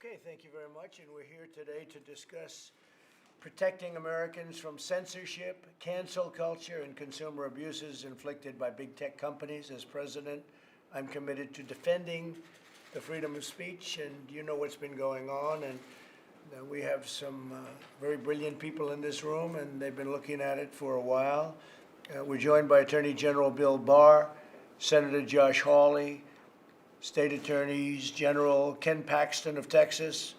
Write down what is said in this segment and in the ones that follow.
Okay, thank you very much. And we're here today to discuss protecting Americans from censorship, cancel culture, and consumer abuses inflicted by big tech companies. As president, I'm committed to defending the freedom of speech, and you know what's been going on. And we have some very brilliant people in this room, and they've been looking at it for a while. We're joined by Attorney General Bill Barr, Senator Josh Hawley, State Attorneys General Ken Paxton of Texas,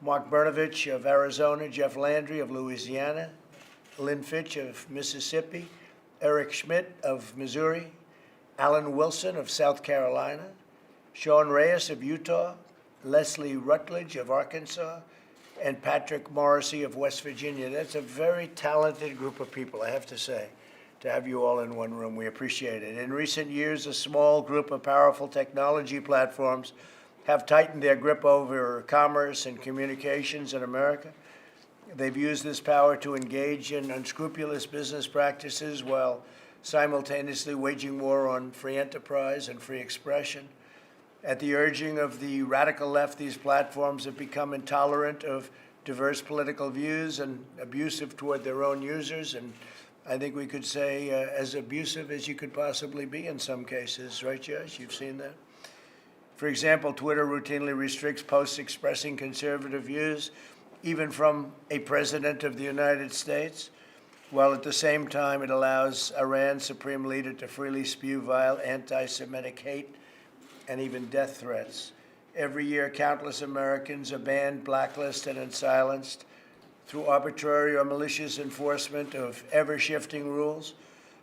Mark Brnovich of Arizona, Jeff Landry of Louisiana, Lynn Fitch of Mississippi, Eric Schmidt of Missouri, Alan Wilson of South Carolina, Sean Reyes of Utah, Leslie Rutledge of Arkansas, and Patrick Morrissey of West Virginia. That's a very talented group of people, I have to say, to have you all in one room. We appreciate it. In recent years, a small group of powerful technology platforms have tightened their grip over commerce and communications in America. They've used this power to engage in unscrupulous business practices while simultaneously waging war on free enterprise and free expression. At the urging of the radical left, these platforms have become intolerant of diverse political views and abusive toward their own users, and I think we could say as abusive as you could possibly be in some cases, right, Josh? You've seen that? For example, Twitter routinely restricts posts expressing conservative views, even from a president of the United States, while at the same time it allows Iran's supreme leader to freely spew vile anti-Semitic hate and even death threats. Every year, countless Americans are banned, blacklisted, and silenced through arbitrary or malicious enforcement of ever-shifting rules.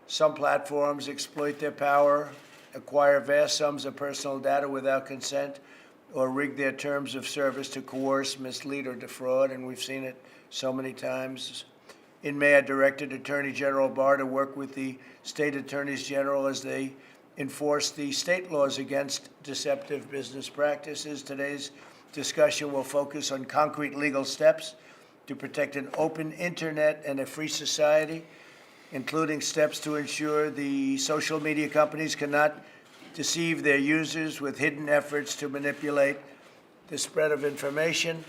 Some platforms exploit their power, acquire vast sums of personal data without consent, or rig their terms of service to coerce, mislead, or defraud, and we've seen it so many times. In May, I directed Attorney General Barr to work with the state attorneys general as they enforce the state laws against deceptive business practices. Today's discussion will focus on concrete legal steps to protect an open internet and a free society, including steps to ensure the social media companies cannot deceive their users with hidden efforts to manipulate the spread of information.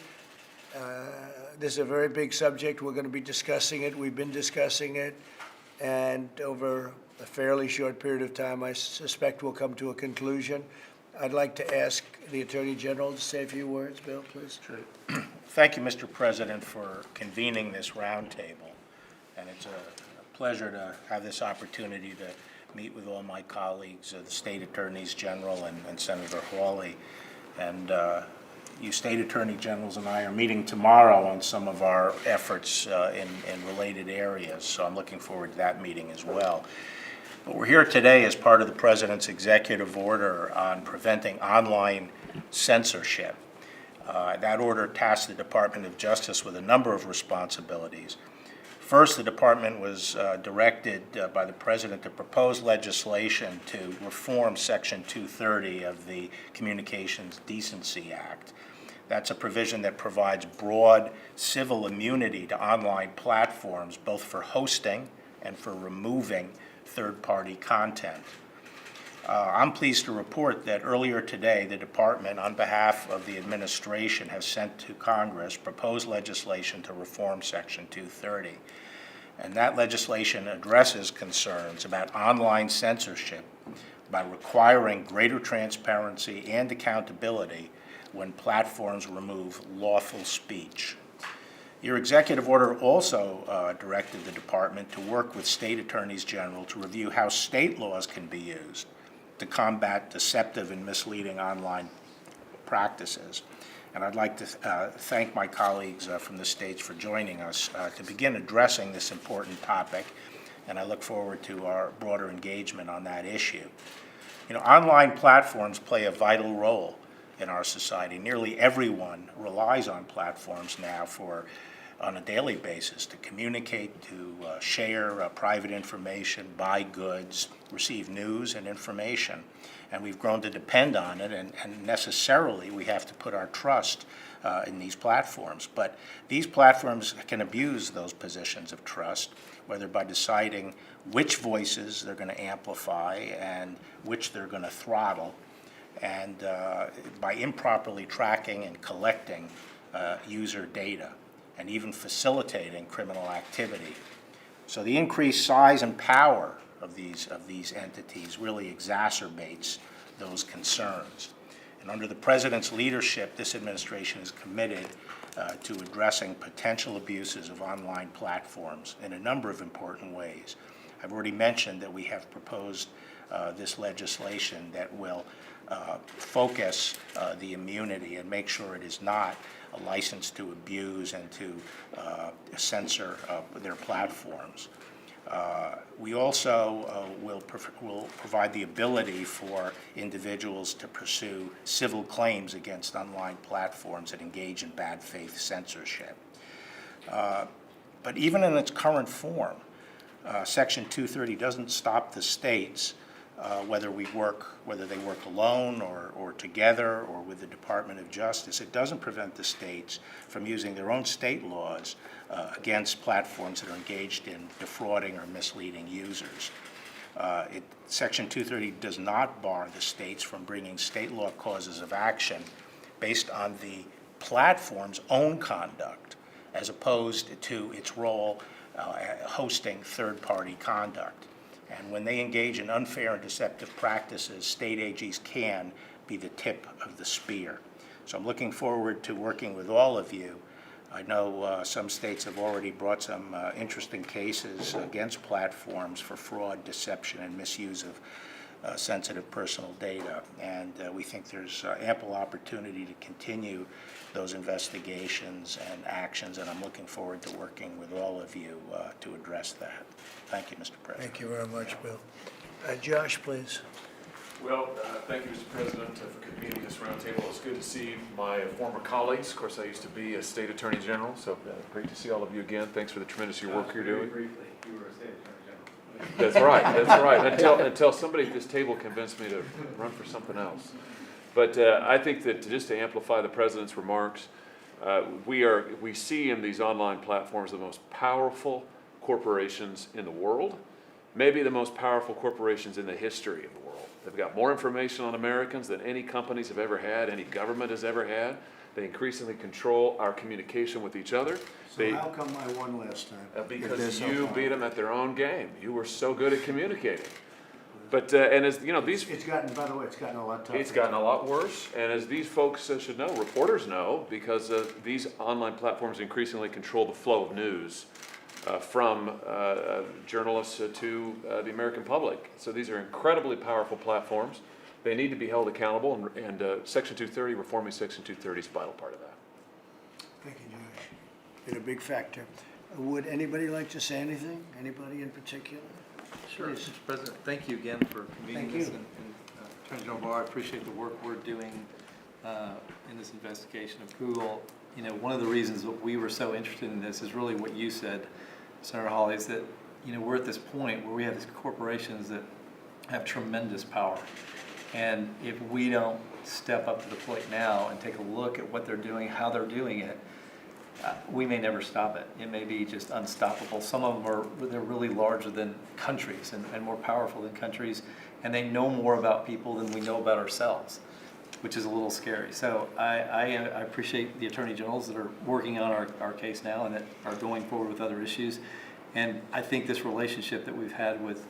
This is a very big subject. We're going to be discussing it. We've been discussing it. And over a fairly short period of time, I suspect we'll come to a conclusion. I'd like to ask the Attorney General to say a few words. Bill, please. Sure. Thank you, Mr. President, for convening this roundtable. And it's a pleasure to have this opportunity to meet with all my colleagues, the State Attorneys General and Senator Hawley. And you State Attorney Generals and I are meeting tomorrow on some of our efforts in related areas. So I'm looking forward to that meeting as well. But we're here today as part of the President's executive order on preventing online censorship. That order tasked the Department of Justice with a number of responsibilities. First, the department was directed by the President to propose legislation to reform Section 230 of the Communications Decency Act. That's a provision that provides broad civil immunity to online platforms, both for hosting and for removing third-party content. I'm pleased to report that earlier today, the department, on behalf of the administration, has sent to Congress proposed legislation to reform Section 230. And that legislation addresses concerns about online censorship by requiring greater transparency and accountability when platforms remove lawful speech. Your executive order also directed the department to work with state attorneys general to review how state laws can be used to combat deceptive and misleading online practices. And I'd like to thank my colleagues from the states for joining us to begin addressing this important topic, and I look forward to our broader engagement on that issue. You know, online platforms play a vital role in our society. Nearly everyone relies on platforms now on a daily basis to communicate, to share private information, buy goods, receive news and information. And we've grown to depend on it, and necessarily we have to put our trust in these platforms. But these platforms can abuse those positions of trust, whether by deciding which voices they're going to amplify and which they're going to throttle. and by improperly tracking and collecting user data and even facilitating criminal activity. So the increased size and power of these entities really exacerbates those concerns. And under the President's leadership, this administration is committed to addressing potential abuses of online platforms in a number of important ways. I've already mentioned that we have proposed this legislation that will focus the immunity and make sure it is not a license to abuse and to censor their platforms. We also will provide the ability for individuals to pursue civil claims against online platforms that engage in bad faith censorship. But even in its current form, Section 230 doesn't stop the states, whether they work alone or together or with the Department of Justice. It doesn't prevent the states from using their own state laws against platforms that are engaged in defrauding or misleading users. Section 230 does not bar the states from bringing state law causes of action based on the platform's own conduct, as opposed to its role hosting third-party conduct. And when they engage in unfair and deceptive practices, state AGs can be the tip of the spear. So I'm looking forward to working with all of you. I know some states have already brought some interesting cases against platforms for fraud, deception, and misuse of sensitive personal data. And we think there's ample opportunity to continue those investigations and actions, and I'm looking forward to working with all of you to address that. Thank you, Mr. President. Thank you very much, Bill. Josh, please. Well, thank you, Mr. President, for convening this roundtable. It's good to see my former colleagues. Of course, I used to be a state attorney general, so great to see all of you again. Thanks for the tremendous work you're doing. Briefly, you were a state attorney general. That's right. That's right. Until somebody at this table convinced me to run for something else. But I think that just to amplify the president's remarks, we see in these online platforms the most powerful corporations in the world, maybe the most powerful corporations in the history of the world. They've got more information on Americans than any companies have ever had, any government has ever had. They increasingly control our communication with each other. So how come I won last time? Because you beat them at their own game. You were so good at communicating. But and as you know, it's gotten. By the way, it's gotten a lot tougher. It's gotten a lot worse. And as these folks should know, reporters know, because these online platforms increasingly control the flow of news from journalists to the American public. So these are incredibly powerful platforms. They need to be held accountable, and Section 230, reforming Section 230 is a vital part of that. Thank you, Josh. Been a big factor. Would anybody like to say anything? Anybody in particular? Sure, Please. Mr. President, thank you again for convening Thank you. this. And Attorney General Barr, I appreciate the work we're doing in this investigation of Google. You know, one of the reasons that we were so interested in this is really what you said, Senator Hawley, is that, you know, we're at this point where we have these corporations that have tremendous power. And if we don't step up to the plate now and take a look at what they're doing, how they're doing it, we may never stop it. It may be just unstoppable. Some of them they're really larger than countries and more powerful than countries, and they know more about people than we know about ourselves, which is a little scary. So I appreciate the attorney generals that are working on our case now and that are going forward with other issues. And I think this relationship that we've had with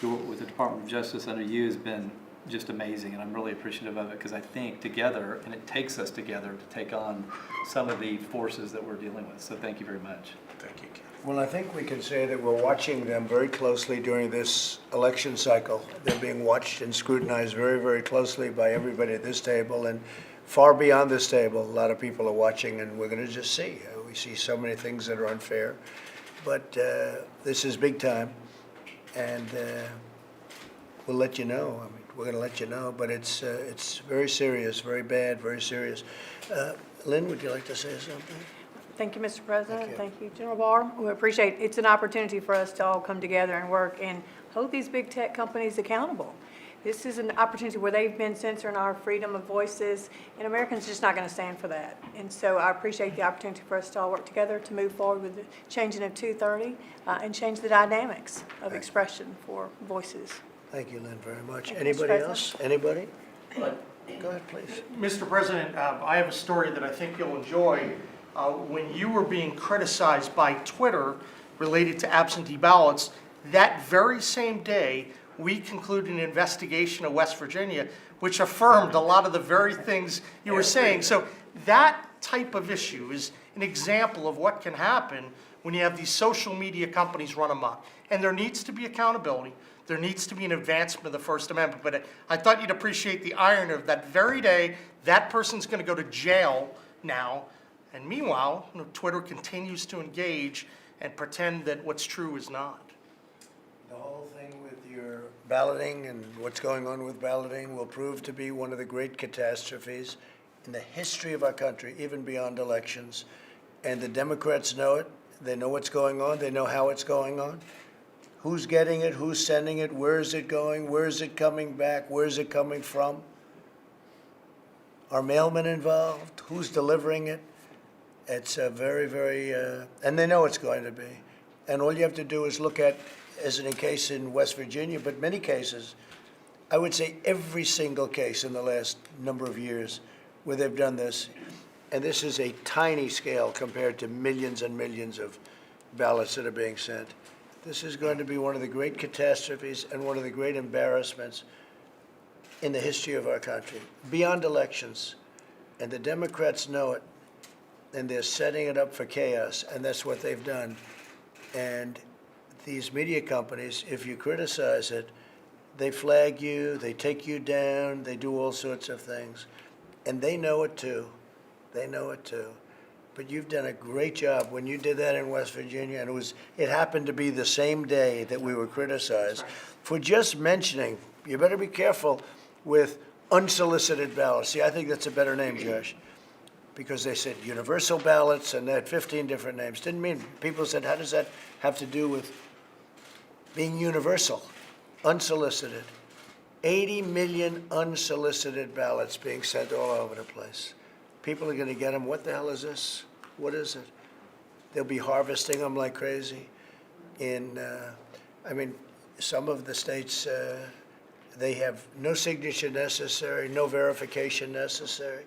the Department of Justice under you has been just amazing, and I'm really appreciative of it, because I think together, and it takes us together to take on some of the forces that we're dealing with. So thank you very much. Thank you, Ken. Well, I think we can say that we're watching them very closely during this election cycle. They're being watched and scrutinized very, very closely by everybody at this table, and far beyond this table, a lot of people are watching, and we're going to just see. We see so many things that are unfair, but this is big time, and we'll let you know. I mean, we're going to let you know, but it's very serious, very bad, very serious. Lynn, would you like to say something? Thank you, Mr. President. Thank you. Thank you, General Barr. We appreciate it's an opportunity for us to all come together and work and hold these big tech companies accountable. This is an opportunity where they've been censoring our freedom of voices, and Americans are just not going to stand for that. And so I appreciate the opportunity for us to all work together to move forward with the changing of 230 and change the dynamics of expression for voices. Thank you, Lynn, very much. Thank you, Mr. Anybody President. else? Anybody? Well, Go ahead, please. Mr. President, I have a story that I think you'll enjoy. When you were being criticized by Twitter related to absentee ballots, that very same day, we concluded an investigation of West Virginia, which affirmed a lot of the very things you were saying. So that type of issue is an example of what can happen when you have these social media companies run amok. And there needs to be accountability. There needs to be an advancement of the First Amendment. But I thought you'd appreciate the irony of that very day, that person's going to go to jail now. And meanwhile, Twitter continues to engage and pretend that what's true is not. The whole thing with your balloting and what's going on with balloting will prove to be one of the great catastrophes in the history of our country, even beyond elections. And the Democrats know it. They know what's going on. They know how it's going on. Who's getting it? Who's sending it? Where is it going? Where is it coming back? Where is it coming from? Are mailmen involved? Who's delivering it? It's a very, very, and they know it's going to be. And all you have to do is look at, as in a case in West Virginia, but many cases, I would say every single case in the last number of years where they've done this, and this is a tiny scale compared to millions and millions of ballots that are being sent. This is going to be one of the great catastrophes and one of the great embarrassments in the history of our country, beyond elections. And the Democrats know it, and they're setting it up for chaos, and that's what they've done. And these media companies, if you criticize it, they flag you, they take you down, they do all sorts of things. And they know it too. They know it too. But you've done a great job when you did that in West Virginia, and it happened to be the same day that we were criticized for just mentioning, you better be careful with unsolicited ballots. See, I think that's a better name, Josh, because they said universal ballots, and they had 15 different names. Didn't mean, people said, how does that have to do with being universal? Unsolicited. 80 million unsolicited ballots being sent all over the place. People are going to get them. What the hell is this? What is it? They'll be harvesting them like crazy. Some of the states, they have no signature necessary, no verification necessary.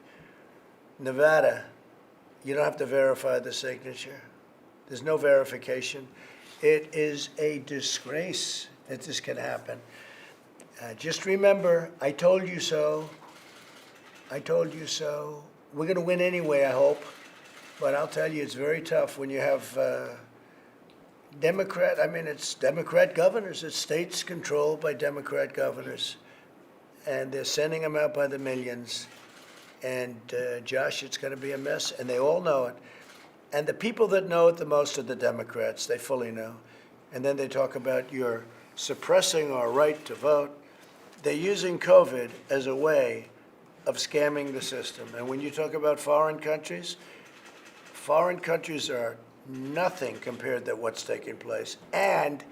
Nevada, you don't have to verify the signature. There's no verification. It is a disgrace that this can happen. Just remember, I told you so. I told you so. We're going to win anyway, I hope. But I'll tell you, it's very tough when you have it's Democrat governors. It's states controlled by Democrat governors. And they're sending them out by the millions. And Josh, it's going to be a mess, and they all know it. And the people that know it the most are the Democrats. They fully know. And then they talk about you're suppressing our right to vote. They're using COVID as a way of scamming the system. And when you talk about foreign countries are nothing compared to what's taking place. And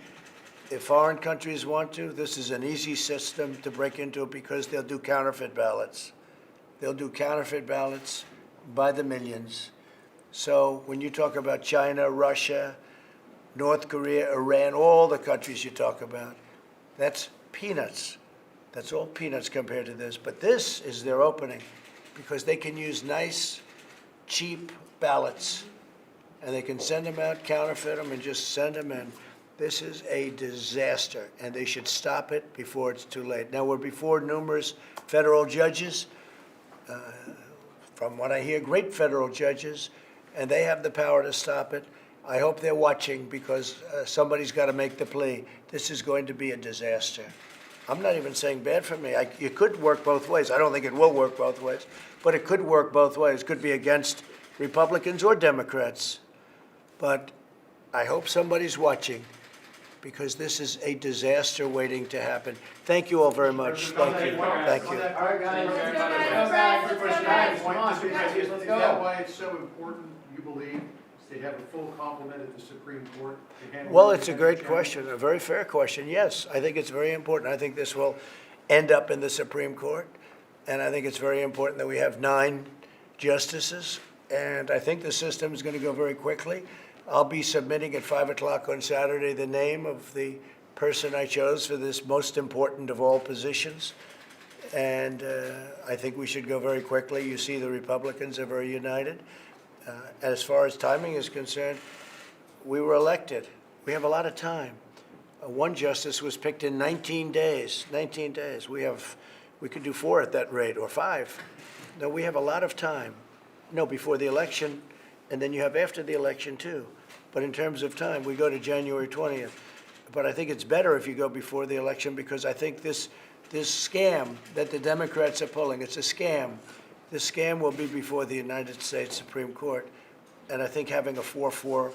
if foreign countries want to, this is an easy system to break into because they'll do counterfeit ballots. They'll do counterfeit ballots by the millions. So when you talk about China, Russia, North Korea, Iran, all the countries you talk about, that's peanuts. That's all peanuts compared to this. But this is their opening because they can use nice, cheap ballots, and they can send them out, counterfeit them, and just send them in. This is a disaster, and they should stop it before it's too late. Now, we're before numerous federal judges. From what I hear, great federal judges, and they have the power to stop it. I hope they're watching because somebody's got to make the plea. This is going to be a disaster. I'm not even saying bad for me. It could work both ways. I don't think it will work both ways, but it could work both ways. It could be against Republicans or Democrats. But I hope somebody's watching because this is a disaster waiting to happen. Thank you all very much. Thank you. Thank you. All right, guys. Is that why it's so important, you believe, to have a full complement at the Supreme Court? to handle Well, the it's a great challenges? question, a very fair question. Yes, I think it's very important. I think this will end up in the Supreme Court, and I think it's very important that we have 9 justices, and I think the system is going to go very quickly. I'll be submitting at 5 o'clock on Saturday the name of the person I chose for this most important of all positions, and I think we should go very quickly. You see the Republicans are very united. As far as timing is concerned, we were elected. We have a lot of time. One justice was picked in 19 days. 19 days. We could do 4 at that rate, or 5. No, we have a lot of time. No, before the election, and then you have after the election too. But in terms of time, we go to January 20th. But I think it's better if you go before the election, because I think this scam that the Democrats are pulling, it's a scam. This scam will be before the United States Supreme Court. And I think having a 4-4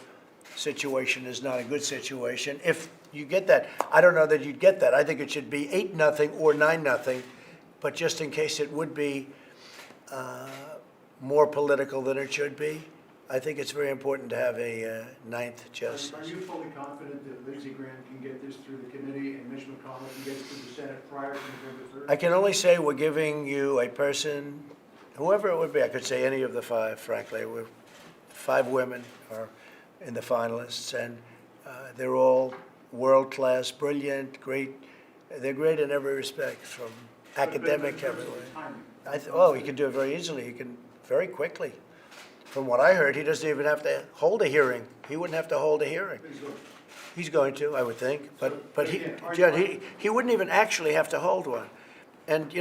situation is not a good situation. If you get that, I don't know that you'd get that. I think it should be 8-0 or 9-0. But just in case it would be more political than it should be, I think it's very important to have a ninth justice. Are you fully confident that Lindsey Graham can get this through the committee and Mitch McConnell can get it through the Senate prior to November 3rd? I can only say we're giving you a person, whoever it would be. I could say any of the 5, frankly. 5 women are in the finalists, and they're all world-class, brilliant, great. They're great in every respect, from academic to everywhere. He can do it very easily. He can very quickly. From what I heard, he doesn't even have to hold a hearing. He wouldn't have to hold a hearing. He's going to, I would think, but he wouldn't even actually have to hold one. And,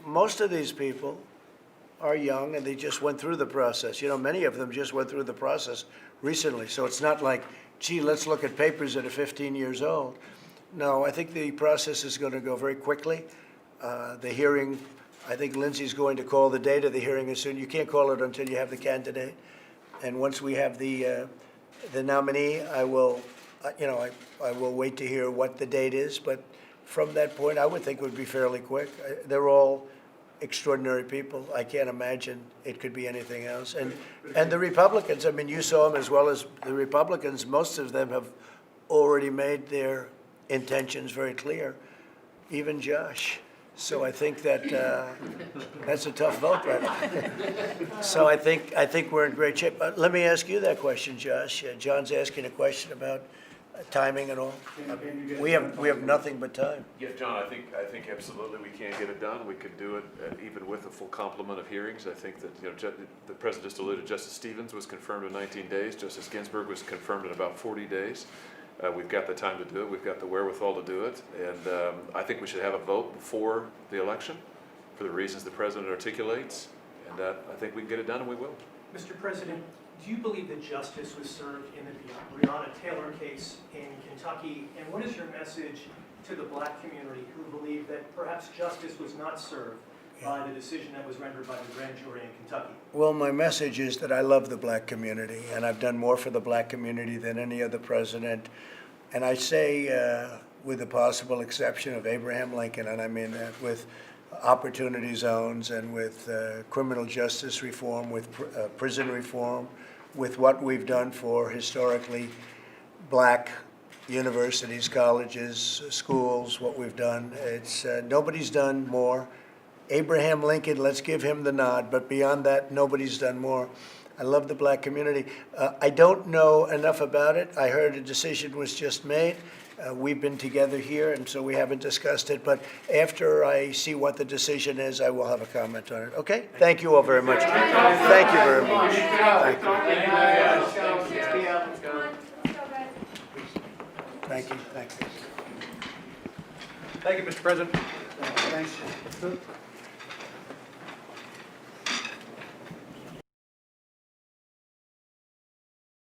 most of these people are young and they just went through the process. Many of them just went through the process recently. So it's not like, gee, let's look at papers that are 15 years old. No, I think the process is going to go very quickly. The hearing, I think Lindsey's going to call the date of the hearing as soon. You can't call it until you have the candidate. And once we have the nominee, I will wait to hear what the date is. But from that point, I would think it would be fairly quick. They're all extraordinary people. I can't imagine it could be anything else. And the Republicans, you saw them as well as the Republicans. Most of them have already made their intentions very clear, even Josh. So I think that that's a tough vote right now. So I think we're in great shape. Let me ask you that question, Josh. John's asking a question about timing and all. We have nothing but time. Yeah, John, I think absolutely we can get it done. We could do it even with a full complement of hearings. I think that, the President just alluded, Justice Stevens was confirmed in 19 days. Justice Ginsburg was confirmed in about 40 days. We've got the time to do it. We've got the wherewithal to do it. And I think we should have a vote before the election for the reasons the President articulates. And I think we can get it done, and we will. Mr. President, do you believe that justice was served in the Breonna Taylor case in Kentucky? And what is your message to the black community who believe that perhaps justice was not served by the decision that was rendered by the grand jury in Kentucky? Well, my message is that I love the black community, and I've done more for the black community than any other president. And I say, with the possible exception of Abraham Lincoln, and I mean that, with opportunity zones and with criminal justice reform, with prison reform, with what we've done for historically black universities, colleges, schools, what we've done. It's nobody's done more. Abraham Lincoln, let's give him the nod, but beyond that, nobody's done more. I love the black community. I don't know enough about it. I heard a decision was just made. We've been together here, and so we haven't discussed it. But after I see what the decision is, I will have a comment on it. Okay? Thank you all very much. Thank you very much. Thank you. Thank you. Thank you, Mr. President. Thanks.